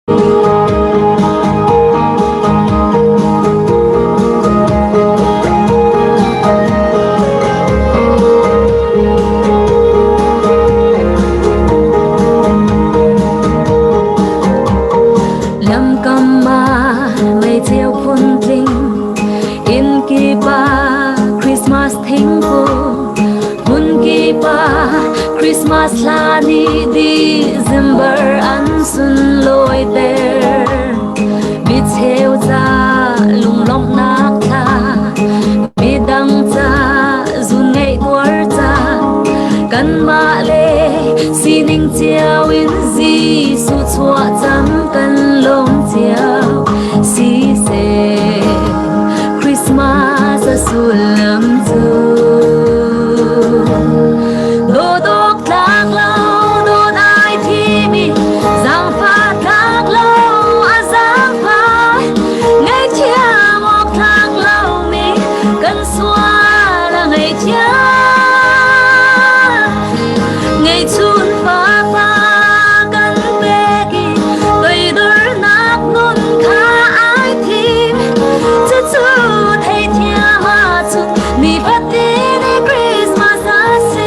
Lâm cầm mà mây chiều phun trinh in kỳ ba Christmas thính cô mun kỳ ba Christmas là đi December ăn xuân lôi ter bị theo ra lung lông nát tha bị đăng ra run ngày tuổi ra căn mạ lệ xin ninh chiều in gì su chua chấm căn lông chiều si se Christmas a su lâm du đồ đốt lạc lâu đồ ai thi mi giang phát lạc lâu a giang phát ngày chia một lạc lâu mi cần xóa là ngày chia ngày chun pha pha căn bê kỳ tôi đỡ nát nôn khá ai thêm chứ chú thấy thia mà chun mi bắt đi Christmas a si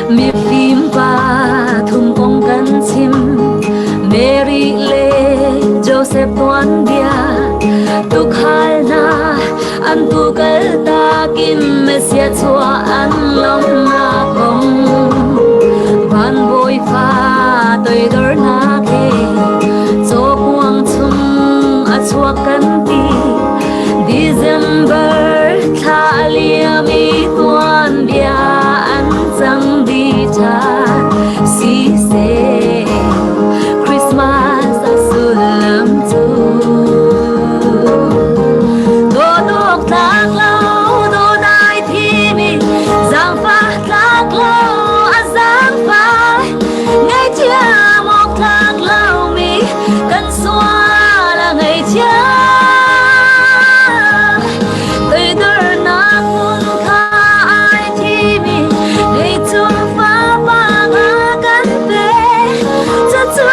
mi phim và thùng bông gắn chim Mary Lê Joseph Tuan Bia tục hai na ăn tu cái ta kim Messia chua ăn lòng na không van bồi pha tôi đỡ na kê cho quang chung a chua căn ti December tha lia mi tuan bia ăn chẳng đi chan si se Christmas a su lâm tu đồ đốt lạc lâu đồ đại thi mi giang phát lạc lâu a giang phát ngày chia một lạc lâu mi cần xóa là ngày chia tôi đỡ nát muốn khá ai thi mi ngày chung phá ba ngã cắn bê cho chú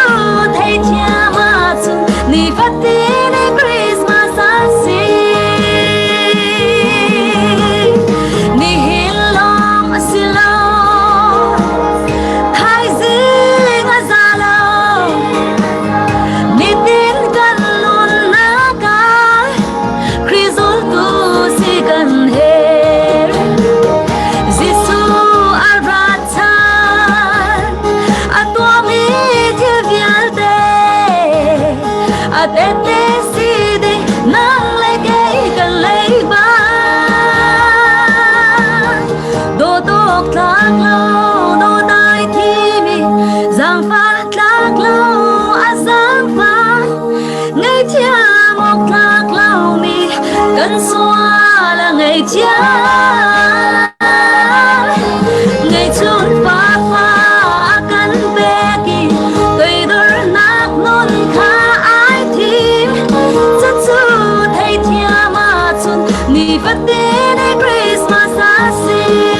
thấy thia mà chung ni phát tin Christmas a si ni hin long a si lo thay dinh a za lo ni tin cần luôn na ka Christmas tu si cần he Giêsu a ra chan a tua mi thiêu vial te a te te si de nang lấy cái cần lấy ba đồ tốt lạc lâu đồ đại thi mi giang phát lạc lâu a giang phát ngày chia một lạc lâu mi cần xóa là ngày chia ngày chun pha pha căn bê kỳ tôi đỡ nát nôn khá ai thêm cho chú thấy thia mà chun ni phát đến Christmas a si